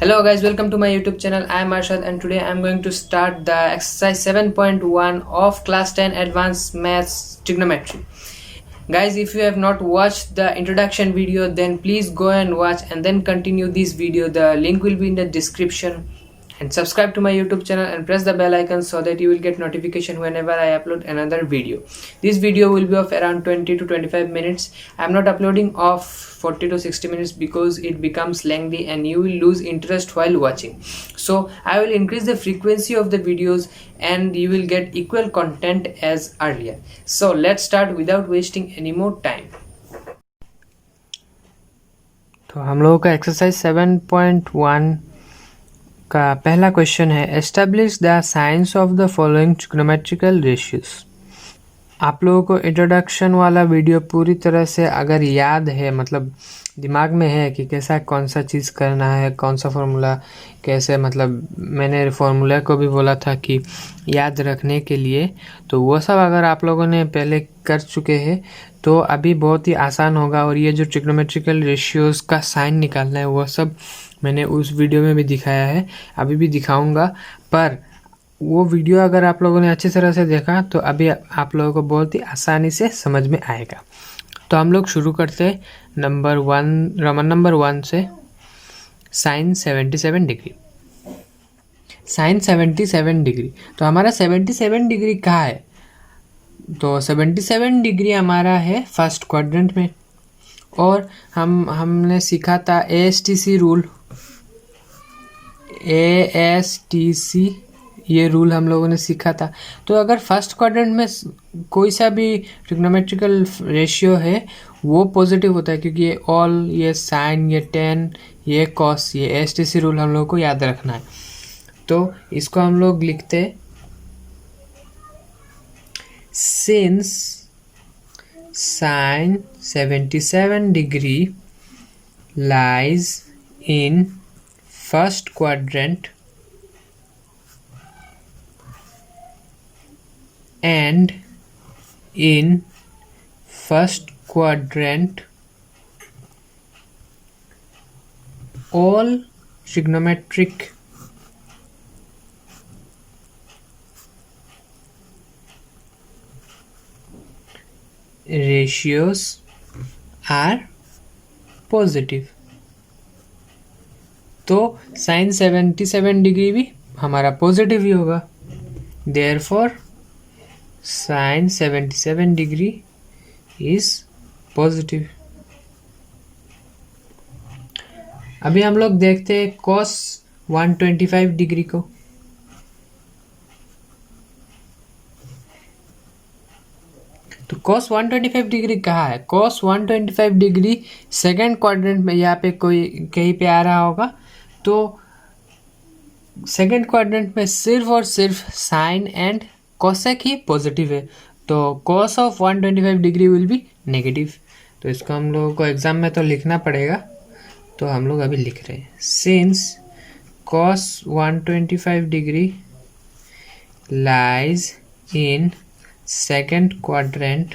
Hello guys, welcome to my YouTube channel. I am Arshad and today I am going to start the exercise 7.1 of class 10 advanced maths trigonometry. Guys, if you have not watched the introduction video, then please go and watch and then continue this video. The link will be in the description. And subscribe to my YouTube channel and press the bell icon so that you will get notification whenever I upload another video. This video will be of around 20 to 25 minutes. I am not uploading of 40 to 60 minutes because it becomes lengthy and you will lose interest while watching. So I will increase the frequency of the videos and you will get equal content as earlier. So let's start without wasting any more time. तो हम लोगों का exercise 7.1 का पहला question है establish the science of the following trigonometrical ratios. आप लोगों को इंट्रोडक्शन वाला वीडियो पूरी तरह से अगर याद है, मतलब दिमाग में है कि कैसा कौन सा चीज़ करना है, कौन सा फॉर्मूला कैसे, मतलब मैंने फॉर्मूला को भी बोला था कि याद रखने के लिए, तो वो सब अगर आप लोगों ने पहले कर चुके हैं तो अभी बहुत ही आसान होगा। और ये जो ट्रिग्नोमेट्रिकल रेशियोज का साइन निकालना है वो सब मैंने उस वीडियो में भी दिखाया है, अभी भी दिखाऊंगा। पर वो वीडियो अगर आप लोगों ने अच्छी तरह से देखा तो अभी आप लोगों को बहुत ही आसानी से समझ में आएगा। तो हम लोग शुरू करते हैं रोमन नंबर 1 से। Sign 77 degree. साइन 77 डिग्री, तो हमारा 77 डिग्री कहाँ है? तो 77 डिग्री हमारा है फर्स्ट क्वाड्रेंट में। और हमने सीखा था ASTC रूल। ASTC ये रूल हम लोगों ने सीखा था। तो अगर फर्स्ट क्वाड्रेंट में कोई सा भी ट्रिग्नोमेट्रिकल रेशियो है वो पॉजिटिव होता है, क्योंकि ये ऑल, ये साइन, ये टेन, ये कॉस, ये ASTC रूल हम लोगों को याद रखना है। तो इसको हम लोग लिखते since sign 77 degree lies in first quadrant and in first quadrant all trigonometric ratios are positive. तो साइन 77 डिग्री भी हमारा पॉजिटिव ही होगा। Therefore sign 77 degree is positive. अभी हम लोग देखते हैं कॉस 125 डिग्री को। तो cos 125 डिग्री कहाँ है? cos 125 डिग्री सेकेंड क्वाड्रेंट में, यहाँ पे कोई कहीं पे आ रहा होगा। तो सेकेंड क्वाड्रेंट में सिर्फ और सिर्फ साइन एंड कोसेक ही पॉजिटिव है। तो cos of 125 degree will be negative. तो इसको हम लोगों को एग्जाम में तो लिखना पड़ेगा, तो हम लोग अभी लिख रहे हैं since cos 125 degree lies in second quadrant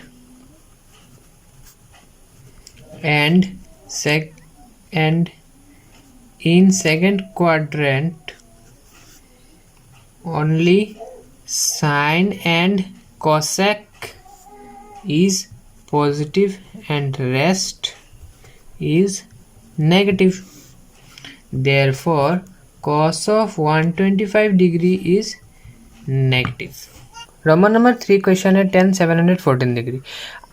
and in second quadrant only sine and cosec is positive and rest is negative. Therefore cos of 125 degree is negative. Roman number 3 question है 10 714 डिग्री।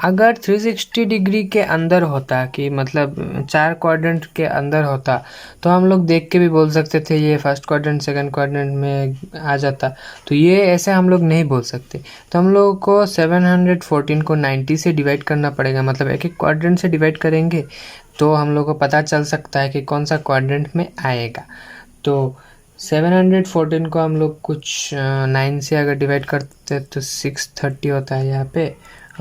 अगर 360 degree के अंदर होता, कि मतलब 4 quadrant के अंदर होता, तो हम लोग देख के भी बोल सकते थे ये फर्स्ट क्वाड्रेंट सेकंड क्वाड्रेंट में आ जाता। तो ये ऐसे हम लोग नहीं बोल सकते। तो हम लोगों को 714 को 90 से डिवाइड करना पड़ेगा, मतलब एक एक क्वाड्रेंट से डिवाइड करेंगे तो हम लोग को पता चल सकता है कि कौन सा क्वाड्रेंट में आएगा। तो 714 को हम लोग कुछ 9 से अगर डिवाइड करते तो 630 होता है यहाँ पे,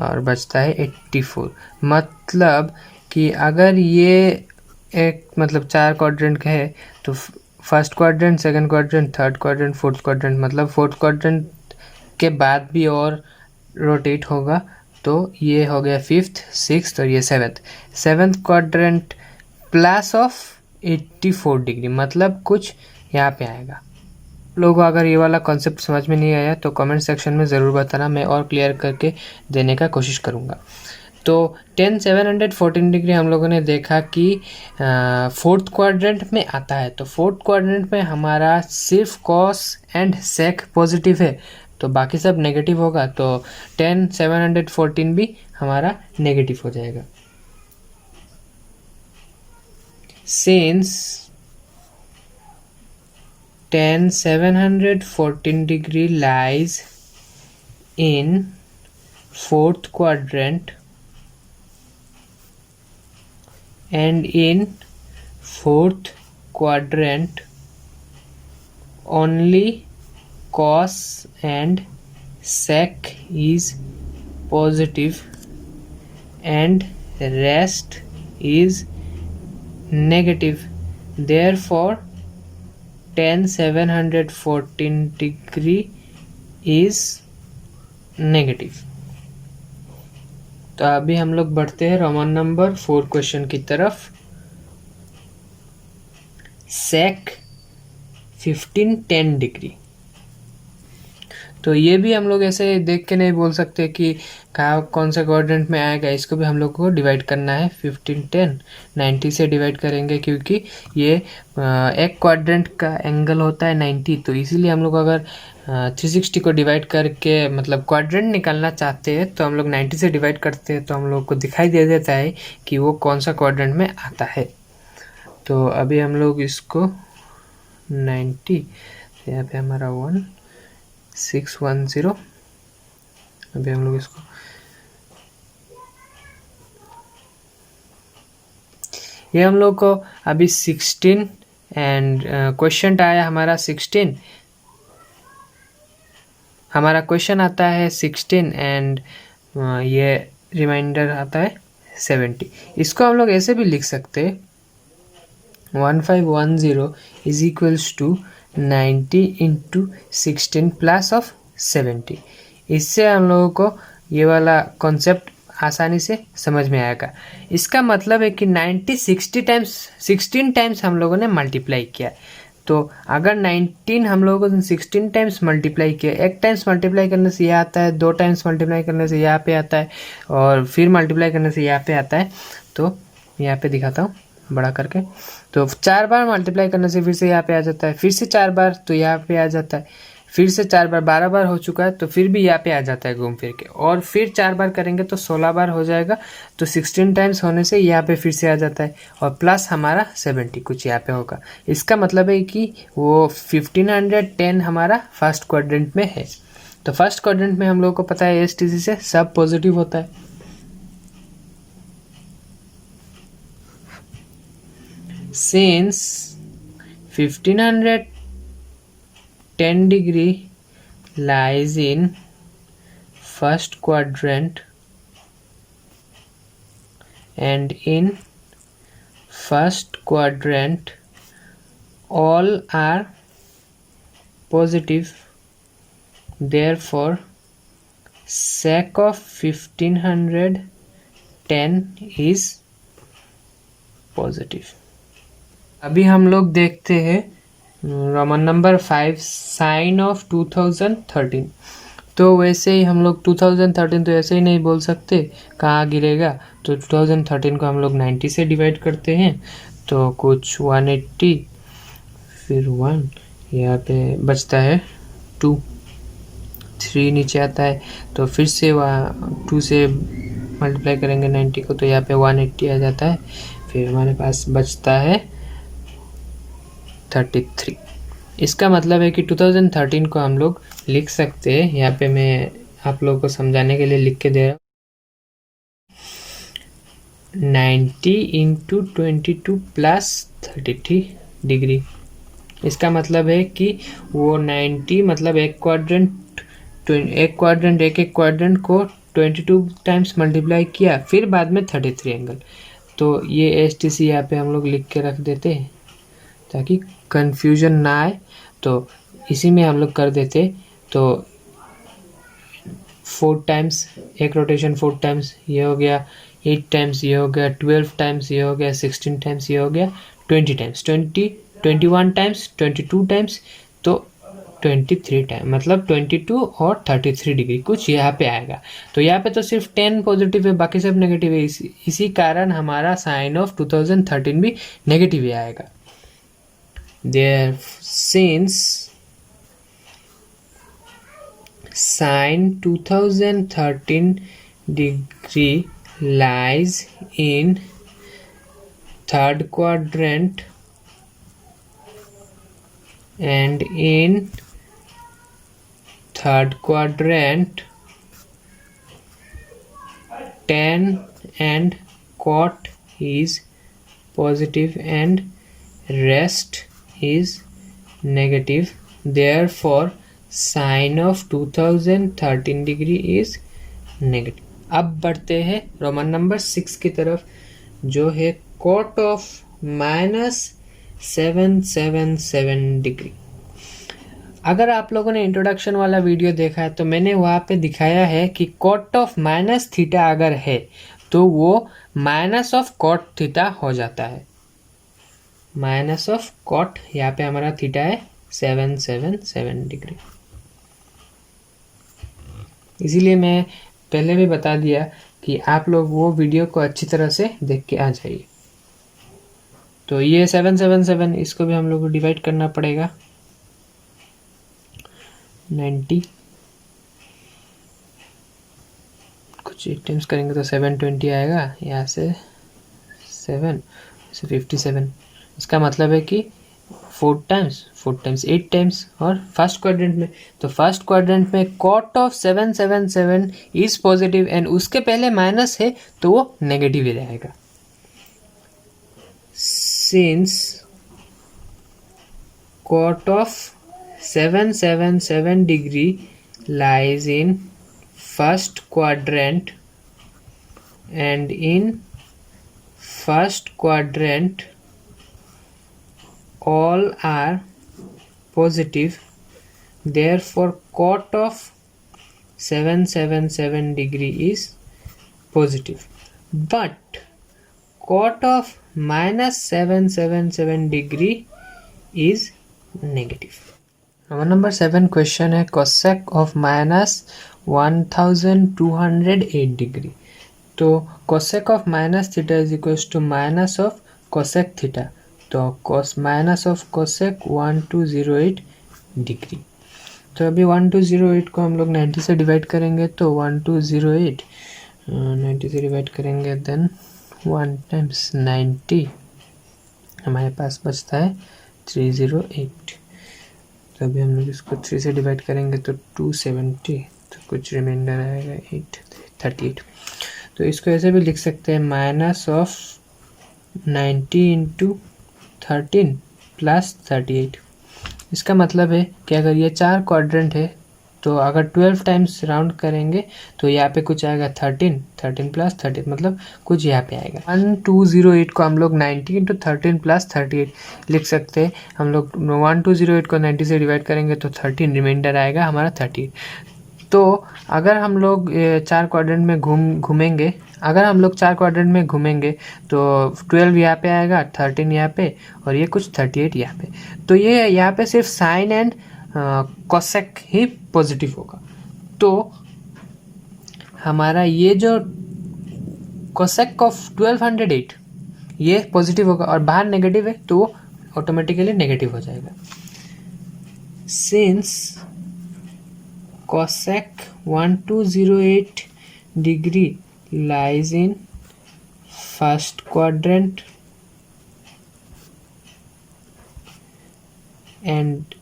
और बचता है 84। मतलब कि अगर ये एक, मतलब 4 क्वाड्रेंट का है तो first quadrant, second quadrant, third quadrant, fourth quadrant, मतलब फोर्थ क्वाड्रेंट के बाद भी और रोटेट होगा। तो ये हो गया फिफ्थ, सिक्स्थ और ये seventh quadrant plus of 84 degree, मतलब कुछ यहाँ पे आएगा। लोगों को अगर ये वाला कॉन्सेप्ट समझ में नहीं आया तो कमेंट सेक्शन में ज़रूर बताना, मैं और क्लियर करके देने का कोशिश करूँगा। तो 10 714 डिग्री हम लोगों ने देखा कि फोर्थ क्वाड्रेंट में आता है। तो फोर्थ क्वाड्रेंट में हमारा सिर्फ कॉस एंड सेक पॉजिटिव है, तो बाकी सब नेगेटिव होगा। तो 10 714 भी हमारा नेगेटिव हो जाएगा। Since 10 714 degree lies in fourth quadrant and in fourth quadrant only cos and sec is positive and rest is negative, therefore 10 714 degree is negative। तो अभी हम लोग बढ़ते हैं रोमन नंबर 4 क्वेश्चन की तरफ। सेक 1510 डिग्री, तो ये भी हम लोग ऐसे देख के नहीं बोल सकते कि कहाँ कौन सा क्वाड्रेंट में आएगा। इसको भी हम लोग को डिवाइड करना है। 1510 90 से डिवाइड करेंगे, क्योंकि ये एक क्वाड्रेंट का एंगल होता है 90, तो इसीलिए हम लोग अगर 360 को डिवाइड करके मतलब क्वाड्रेंट निकालना चाहते हैं तो हम लोग 90 से डिवाइड करते हैं, तो हम लोग को दिखाई दे देता है कि वो कौन सा क्वाड्रेंट में आता है। तो अभी हम लोग इसको 90, यहाँ पे हमारा 1610, अभी हम लोग इसको ये हम लोग को अभी 16 एंड क्वेश्चन आया हमारा 16, हमारा क्वेश्चन आता है 16 एंड ये रिमाइंडर आता है 70। इसको हम लोग ऐसे भी लिख सकते हैं 1510 is equals to 90 into 16 plus of 70। इससे हम लोगों को ये वाला कॉन्सेप्ट आसानी से समझ में आएगा। इसका मतलब है कि 90 16 टाइम्स हम लोगों ने मल्टीप्लाई किया। तो अगर 19 हम लोगों को 16 टाइम्स मल्टीप्लाई किया, एक टाइम्स मल्टीप्लाई करने से यह आता है, 2 टाइम्स मल्टीप्लाई करने से यहाँ पे आता है, और फिर मल्टीप्लाई करने से यहाँ पे आता है। तो यहाँ पे दिखाता हूँ बड़ा करके। तो 4 बार मल्टीप्लाई करने से फिर से यहाँ पे आ जाता है, फिर से 4 बार तो यहाँ पे आ जाता है, फिर से 4 बार 12 बार हो चुका है, तो फिर भी यहाँ पे आ जाता है घूम फिर के, और फिर 4 बार करेंगे तो 16 बार हो जाएगा। तो 16 टाइम्स होने से यहाँ पे फिर से आ जाता है, और प्लस हमारा 70 कुछ यहाँ पे होगा। इसका मतलब है कि वो 1510 हमारा फर्स्ट क्वाड्रेंट में है। तो फर्स्ट क्वाड्रेंट में हम लोगों को पता है एसटीसी से सब पॉजिटिव होता है। Since 1510 degree lies in first quadrant and in first quadrant all are positive, therefore sec of 1510 is positive। अभी हम लोग देखते हैं रोमन नंबर 5 साइन ऑफ 2013। तो वैसे ही हम लोग 2013 तो ऐसे ही नहीं बोल सकते, कहाँ गिरेगा। तो 2013 को हम लोग 90 से डिवाइड करते हैं, तो कुछ 180 फिर 1 यहाँ पे बचता है 2, 3 नीचे आता है, तो फिर से 2 से मल्टीप्लाई करेंगे 90 को, तो यहाँ पे 180 आ जाता है। फिर हमारे पास बचता है 33। इसका मतलब है कि 2013 को हम लोग लिख सकते हैं, यहाँ पे मैं आप लोगों को समझाने के लिए लिख के दे रहा हूँ, 90 इंटू 22 प्लस 33 डिग्री। इसका मतलब है कि वो 90 मतलब एक क्वाड्रेंट को 22 टाइम्स मल्टीप्लाई किया, फिर बाद में 33 एंगल। तो ये एसटीसी यहाँ पे हम लोग लिख के रख देते हैं ताकि कंफ्यूजन ना आए। तो इसी में हम लोग कर देते, तो 4 टाइम्स एक रोटेशन 4 टाइम्स ये हो गया, 8 टाइम्स ये हो गया, 12 टाइम्स ये हो गया, 16 टाइम्स ये हो गया, 20 टाइम्स, 21 टाइम्स, 22 टाइम्स, तो 23 टाइम, मतलब 22 और 33 डिग्री कुछ यहाँ पे आएगा। तो यहाँ पे तो सिर्फ 10 पॉजिटिव है, बाकी सब नेगेटिव है। इसी कारण हमारा साइन ऑफ 2013 भी नेगेटिव ही आएगा। There since sine 2013 degree lies in third quadrant and in third quadrant tan and cot is positive and rest is negative, therefore sin of 2013 degree is negative। अब बढ़ते हैं रोमन नंबर 6 की तरफ, जो है cot of -777 डिग्री। अगर आप लोगों ने इंट्रोडक्शन वाला वीडियो देखा है तो मैंने वहाँ पे दिखाया है कि cot ऑफ माइनस थीटा अगर है तो वो माइनस ऑफ cot थीटा हो जाता है। माइनस ऑफ cot, यहाँ पे हमारा थीटा है 777 डिग्री। इसीलिए मैं पहले भी बता दिया कि आप लोग वो वीडियो को अच्छी तरह से देख के आ जाइए। तो ये 777, इसको भी हम लोग को डिवाइड करना पड़ेगा 90, कुछ 8 टाइम्स करेंगे तो 720 आएगा, यहाँ से 7 से 57। इसका मतलब है कि 4 टाइम्स 8 टाइम्स। और फर्स्ट क्वाड्रेंट में, तो फर्स्ट क्वाड्रेंट में cot of 777 is positive and उसके पहले माइनस है तो वो नेगेटिव ही रहेगा। Since cot of 777 degree lies in first quadrant and in first quadrant all are positive, therefore cot of 777 degree is positive, but cot of -777 degree is negative। Number 7 question है cosec of -1208 degree. तो cosec of minus theta is equal to minus of cosec theta, तो cos minus of cosec 1208 degree. तो अभी 1208 को हम लोग 90 से divide करेंगे, तो 1208 90 से डिवाइड करेंगे, देन 1 टाइम्स 90, हमारे पास बचता है 308। तो अभी हम लोग इसको 3 से डिवाइड करेंगे तो 270, तो कुछ रिमाइंडर आएगा 38। तो इसको ऐसे भी लिख सकते हैं माइनस ऑफ 90 इंटू 13 प्लस 38। इसका मतलब है कि अगर ये 4 क्वाड्रेंट है तो अगर 12 टाइम्स राउंड करेंगे तो यहाँ पे कुछ आएगा 13 प्लस 30, मतलब कुछ यहाँ पे आएगा 1208 को हम लोग 90 इंटू 13 प्लस 38 लिख सकते हैं। हम लोग 1208 को 90 से डिवाइड करेंगे तो 13 रिमाइंडर आएगा हमारा 38। तो अगर हम लोग 4 क्वाड्रेंट में घूमेंगे, अगर हम लोग 4 क्वाड्रेंट में घूमेंगे तो 12 यहाँ पे आएगा, 13 यहाँ पे, और ये कुछ 38 यहाँ पे। तो ये यहाँ पे सिर्फ साइन एंड कोसेक ही पॉजिटिव होगा। तो हमारा ये जो कोसेक ऑफ 1208 ये पॉजिटिव होगा और बाहर नेगेटिव है तो वो ऑटोमेटिकली नेगेटिव हो जाएगा। Since cosec 1208 degree lies in first quadrant and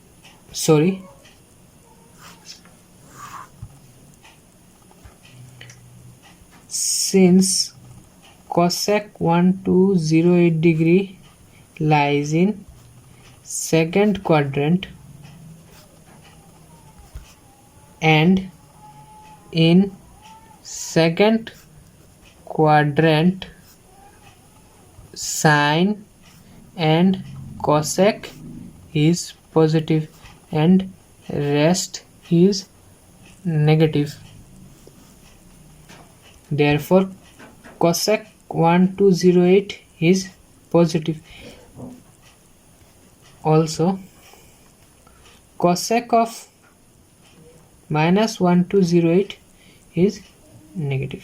since cosec 1208 degree lies in second quadrant and in second quadrant sine and cosec is positive and rest is negative, therefore cosec 1208 is positive। Also cosec of -1208 is negative.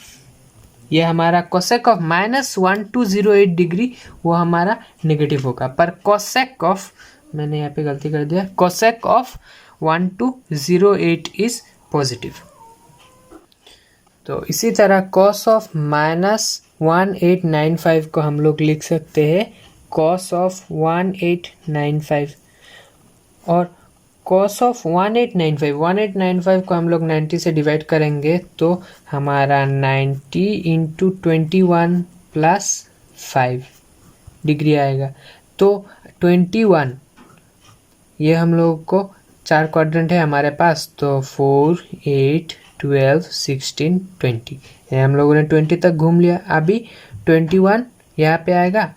ये हमारा cosec of -1208 degree वो हमारा negative होगा, पर cosec of, मैंने यहाँ पे गलती कर दिया, cosec ऑफ 1208 इज पॉजिटिव। तो इसी तरह cos ऑफ -1895 को हम लोग लिख सकते हैं cos ऑफ 1895, और cos ऑफ 1895 को हम लोग 90 से डिवाइड करेंगे तो हमारा 90 इंटू 21 प्लस 5 डिग्री आएगा। तो 21, ये हम लोग को 4 क्वाड्रेंट है हमारे पास, तो 4, 8, 12, 16, 20, ये हम लोगों ने 20 तक घूम लिया। अभी 21 यहाँ पे आएगा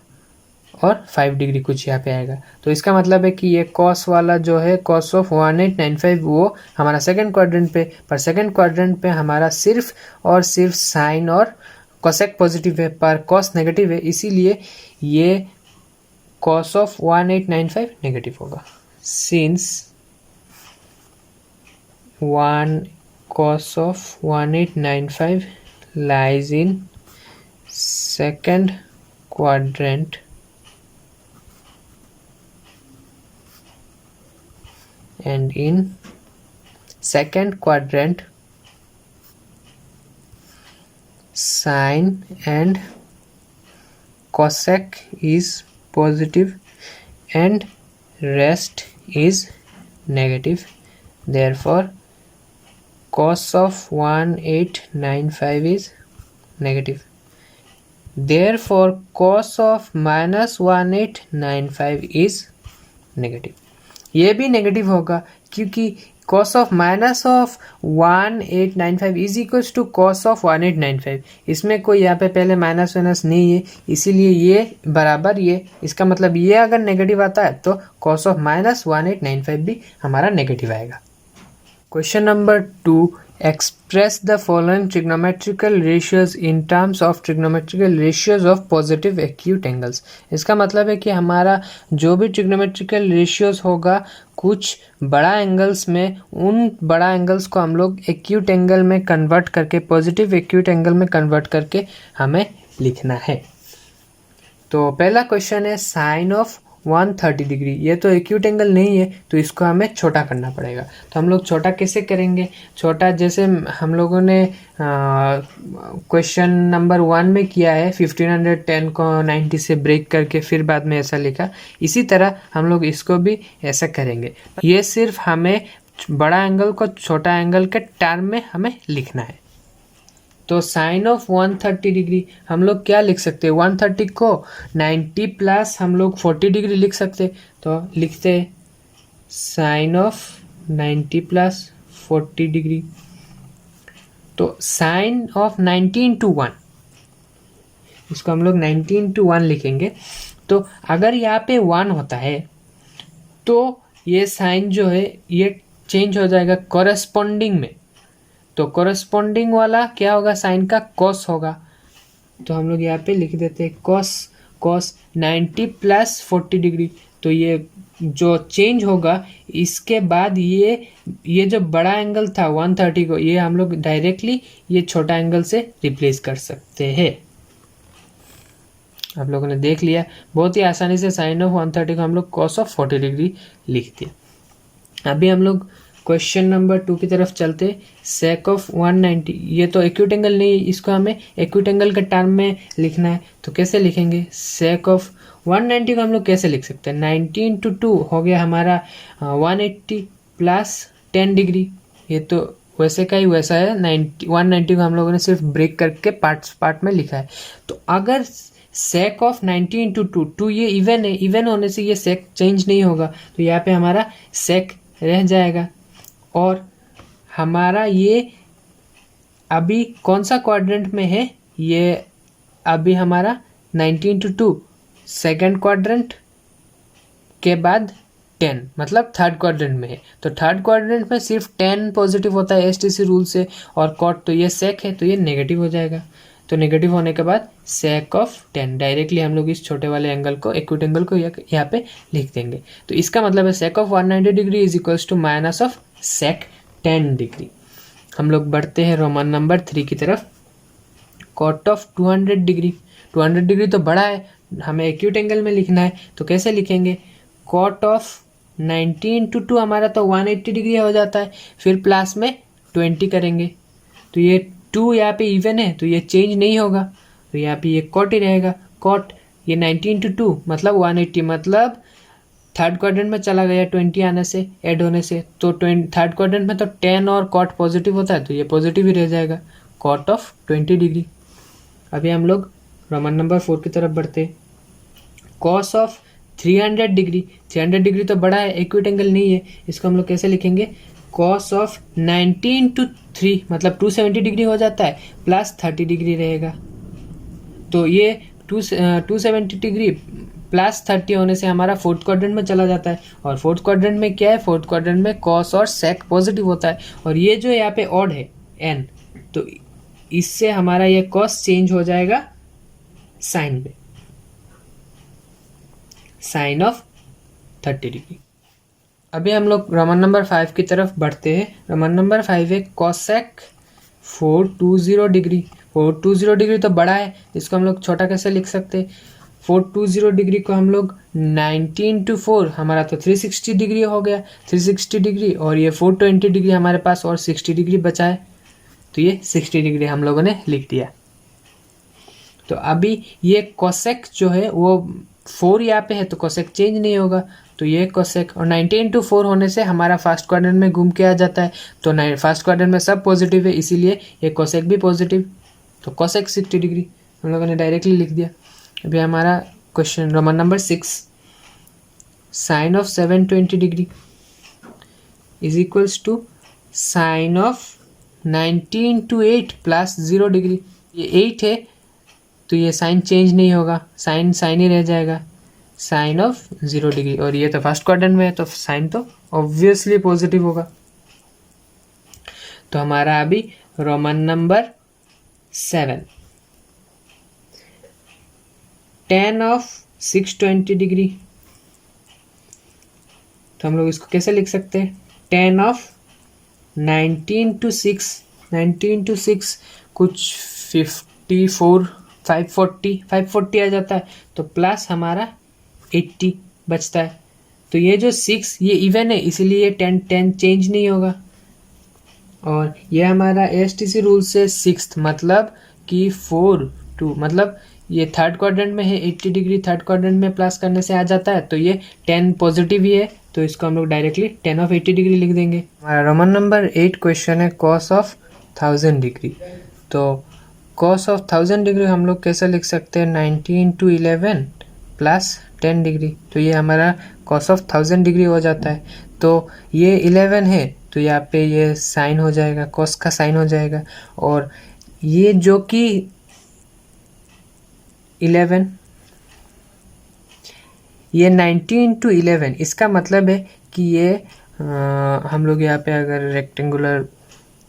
और 5 डिग्री कुछ यहाँ पे आएगा। तो इसका मतलब है कि ये cos वाला जो है cos ऑफ 1895 वो हमारा सेकंड क्वाड्रेंट पे, पर सेकंड क्वाड्रेंट पे हमारा सिर्फ और सिर्फ साइन और cosec पॉजिटिव है पर cos नेगेटिव है, इसीलिए ये cos ऑफ 1895 नेगेटिव होगा। Since cos of 1895 lies in second quadrant and in second quadrant sine and cosec is positive and rest is negative, therefore cos of 1895 is negative, therefore cos of -1895 is negative। ये भी negative होगा क्योंकि cos of -1895 is equals to cos of 1895, इसमें कोई यहाँ पे पहले minus wines नहीं है, इसीलिए ये बराबर ये, इसका मतलब ये अगर नेगेटिव आता है तो cos of -1895 भी हमारा नेगेटिव आएगा। Question number 2, express the following trigonometrical ratios in terms of trigonometrical ratios of positive acute angles. इसका मतलब है कि हमारा जो भी ट्रिग्नोमेट्रिकल रेशियोज होगा कुछ बड़ा एंगल्स में, उन बड़ा एंगल्स को हम लोग एक्यूट एंगल में कन्वर्ट करके, पॉजिटिव एक्यूट एंगल में कन्वर्ट करके हमें लिखना है। तो पहला क्वेश्चन है साइन ऑफ 130 डिग्री, ये तो एक्यूट एंगल नहीं है तो इसको हमें छोटा करना पड़ेगा। तो हम लोग छोटा कैसे करेंगे? छोटा जैसे हम लोगों ने क्वेश्चन नंबर 1 में किया है, 1510 को 90 से ब्रेक करके फिर बाद में ऐसा लिखा, इसी तरह हम लोग इसको भी ऐसा करेंगे। ये सिर्फ हमें बड़ा एंगल को छोटा एंगल के टर्म में हमें लिखना है। तो साइन ऑफ 130 डिग्री हम लोग क्या लिख सकते हैं? 130 को 90 प्लस हम लोग 40 डिग्री लिख सकते, तो लिखते साइन ऑफ 90 प्लस 40 डिग्री। तो साइन ऑफ 90 इंटू 1, इसको हम लोग 90 इंटू 1 लिखेंगे। तो अगर यहाँ पे 1 होता है तो ये साइन जो है ये चेंज हो जाएगा कॉरेस्पॉन्डिंग में, तो कॉरेस्पॉन्डिंग वाला क्या होगा? साइन का कॉस होगा। तो हम लोग यहाँ पे लिख देते हैं कॉस 90 प्लस 40 डिग्री। तो ये जो चेंज होगा इसके बाद ये जो बड़ा एंगल था 130 को, ये हम लोग डायरेक्टली ये छोटा एंगल से रिप्लेस कर सकते हैं। आप लोगों ने देख लिया, बहुत ही आसानी से साइन ऑफ 130 को हम लोग कॉस ऑफ 40 डिग्री लिख दिया। अभी हम लोग क्वेश्चन नंबर 2 की तरफ चलते। सेक ऑफ 190, ये तो एक्यूट एंगल नहीं, इसको हमें एक्यूट एंगल के टर्म में लिखना है। तो कैसे लिखेंगे? सेक ऑफ 190 को हम लोग कैसे लिख सकते हैं? 90 इंटू 2 हो गया हमारा 180 प्लस 10 डिग्री, ये तो वैसे का ही वैसा है। 190 को हम लोगों ने सिर्फ ब्रेक करके पार्ट में लिखा है। तो अगर सेक ऑफ 90 इंटू 2 ये इवन है, इवन होने से ये सेक चेंज नहीं होगा, तो यहाँ पे हमारा सेक रह जाएगा। और हमारा ये अभी कौन सा क्वाड्रेंट में है? ये अभी हमारा 90 इंटू 2 सेकेंड क्वाड्रेंट के बाद 10, मतलब थर्ड क्वाड्रेंट में है। तो थर्ड क्वाड्रेंट में सिर्फ 10 पॉजिटिव होता है एसटीसी रूल से, और कॉट तो ये सेक है तो ये नेगेटिव हो जाएगा। तो नेगेटिव होने के बाद sec ऑफ 10, डायरेक्टली हम लोग इस छोटे वाले एंगल को, एक्यूट एंगल को यहाँ पे लिख देंगे। तो इसका मतलब है sec of 190 degree is equals to minus of sec 10 degree. हम लोग बढ़ते हैं रोमन नंबर 3 की तरफ। कॉट ऑफ 200 डिग्री, 200 डिग्री तो बड़ा है, हमें एक्यूट एंगल में लिखना है, तो कैसे लिखेंगे? कॉट ऑफ 90 इंटू 2 हमारा तो 180 डिग्री हो जाता है, फिर प्लस में 20 करेंगे, तो ये 2 यहाँ पे इवन है तो ये चेंज नहीं होगा, तो यहाँ पे ये कॉट ही रहेगा। कॉट ये 90 इंटू 2 मतलब 180, मतलब थर्ड क्वाड्रेंट में चला गया 20 आने से, ऐड होने से, तो थर्ड क्वाड्रेंट में तो 10 और कॉट पॉजिटिव होता है, तो ये पॉजिटिव ही रह जाएगा, कॉट ऑफ 20 डिग्री। अभी हम लोग रोमन नंबर 4 की तरफ बढ़ते हैं। कॉस ऑफ 300 डिग्री, 300 डिग्री तो बड़ा है, एक्यूट एंगल नहीं है, इसको हम लोग कैसे लिखेंगे? कॉस ऑफ 90 इंटू 3 मतलब 270 डिग्री हो जाता है, प्लस 30 डिग्री रहेगा, तो ये 270 डिग्री प्लस 30 होने से हमारा फोर्थ क्वाड्रेंट में चला जाता है, और फोर्थ क्वाड्रेंट में क्या है? फोर्थ क्वाड्रेंट में कॉस और सेक पॉजिटिव होता है, और ये जो यहाँ पे ऑड है n, तो इससे हमारा ये कॉस चेंज हो जाएगा साइन में, साइन ऑफ 30 डिग्री। अभी हम लोग रोमन नंबर 5 की तरफ बढ़ते हैं। रोमन नंबर 5 है कॉसेक 420 डिग्री। 420 डिग्री तो बड़ा है, इसको हम लोग छोटा कैसे लिख सकते हैं? 420 डिग्री को हम लोग 90 इंटू 4 हमारा तो 360 डिग्री हो गया, 360 डिग्री, और ये 420 डिग्री हमारे पास और 60 डिग्री बचा है, तो ये 60 डिग्री हम लोगों ने लिख दिया। तो अभी ये कोसेक जो है वो 4 यहाँ पे है तो कोसेक चेंज नहीं होगा, तो ये कोसेक, और 90 इंटू 4 होने से हमारा फर्स्ट क्वाड्रेंट में घूम के आ जाता है, तो फर्स्ट क्वाड्रेंट में सब पॉजिटिव है, इसीलिए ये कोसेक भी पॉजिटिव, तो कोसेक 60 डिग्री हम लोगों ने डायरेक्टली लिख दिया। अभी हमारा question roman number 6, sine of 720 degree is equals to sine of 90 into 8 plus 0 degree. ये 8 है तो ये साइन चेंज नहीं होगा, साइन साइन ही रह जाएगा, साइन ऑफ 0 डिग्री, और ये तो फर्स्ट क्वाड्रेंट में है तो साइन तो ऑब्वियसली पॉजिटिव होगा। तो हमारा अभी roman number 7, tan of 620 degree, तो हम लोग इसको कैसे लिख सकते हैं? tan ऑफ 90 इंटू 6, 90 इंटू 6 कुछ 54 540 आ जाता है, तो प्लस हमारा 80 बचता है, तो ये जो 6 ये इवन है इसीलिए 10 चेंज नहीं होगा, और ये हमारा ASTC रूल से 6th मतलब कि 4 2 मतलब ये थर्ड क्वाड्रेंट में है 80 डिग्री, थर्ड क्वाड्रेंट में प्लस करने से आ जाता है, तो ये 10 पॉजिटिव ही है, तो इसको हम लोग डायरेक्टली 10 ऑफ 80 डिग्री लिख देंगे। हमारा रोमन नंबर 8 क्वेश्चन है कॉस ऑफ 1000 डिग्री। तो कॉस ऑफ 1000 डिग्री हम लोग कैसे लिख सकते हैं? 90 इंटू 11 प्लस 10 डिग्री, तो ये हमारा कॉस ऑफ 1000 डिग्री हो जाता है। तो ये 11 है तो यहाँ पे ये साइन हो जाएगा, कॉस का साइन हो जाएगा, और ये जो कि 11 ये 90 इंटू 11, इसका मतलब है कि ये हम लोग यहाँ पे अगर रेक्टेंगुलर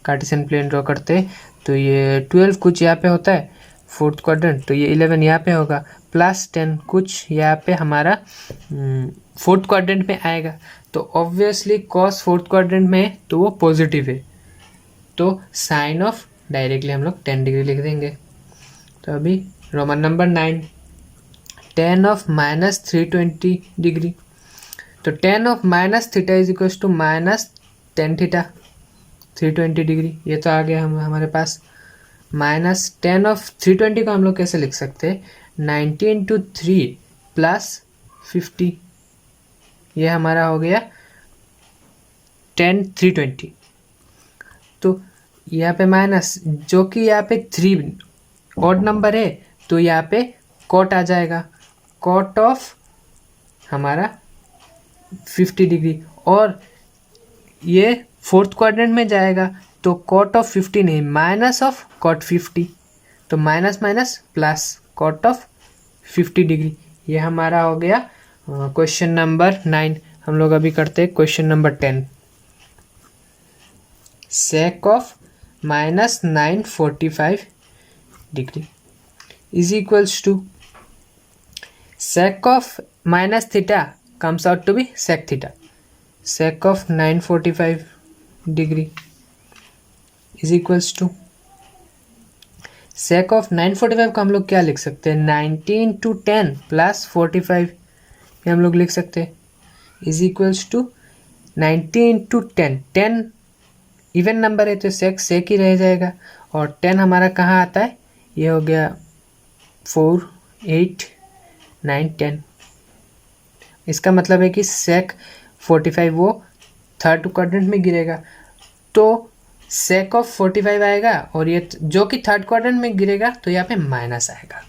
कार्टेशियन प्लेन ड्रॉ करते हैं तो ये 12 कुछ यहाँ पे होता है फोर्थ क्वाड्रेंट, तो ये 11 यहाँ पे होगा, प्लस 10 कुछ यहाँ पे हमारा फोर्थ क्वाड्रेंट में आएगा, तो ऑब्वियसली कॉस फोर्थ क्वाड्रेंट में है तो वो पॉजिटिव है, तो साइन ऑफ डायरेक्टली हम लोग 10 डिग्री लिख देंगे। तो अभी roman number 9, tan of minus 320 degree, तो tan of minus theta is equal to minus ten theta 320 degree, ये तो आ गया हमारे पास, माइनस tan ऑफ 320 को हम लोग कैसे लिख सकते हैं? 90 इंटू 3 प्लस 50, ये हमारा हो गया tan 320, तो यहाँ पे माइनस, जो कि यहाँ पे 3 ऑड नंबर है तो यहाँ पे कॉट आ जाएगा, कॉट ऑफ हमारा 50 डिग्री, और ये फोर्थ क्वाड्रेंट में जाएगा तो कॉट ऑफ 50 नहीं, माइनस ऑफ कॉट 50, तो minus minus plus cot of 50 degree, ये हमारा हो गया क्वेश्चन नंबर 9। हम लोग अभी करते हैं question number 10, sec of minus 945 degree is equals to sec of minus theta comes out to be sec theta. Sec of 945 degree is equals to sec of 945 का हम लोग क्या लिख सकते हैं 19 to 10 प्लस 45 ये हम लोग लिख सकते हैं is equals to 19 to 10 10 even number है तो सेक ही रह जाएगा और 10 हमारा कहाँ आता है ये हो गया 4 8 9 10 इसका मतलब है कि sec 45 वो थर्ड क्वाड्रेंट में गिरेगा तो sec ऑफ 45 आएगा और ये जो कि थर्ड क्वाड्रेंट में गिरेगा तो यहाँ पे माइनस आएगा।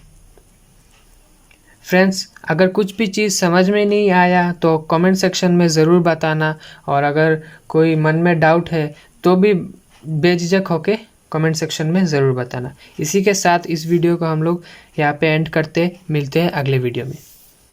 फ्रेंड्स अगर कुछ भी चीज़ समझ में नहीं आया तो कमेंट सेक्शन में ज़रूर बताना और अगर कोई मन में डाउट है तो भी बेझिझक होके कमेंट सेक्शन में ज़रूर बताना। इसी के साथ इस वीडियो को हम लोग यहाँ पे एंड करते मिलते हैं अगले वीडियो में।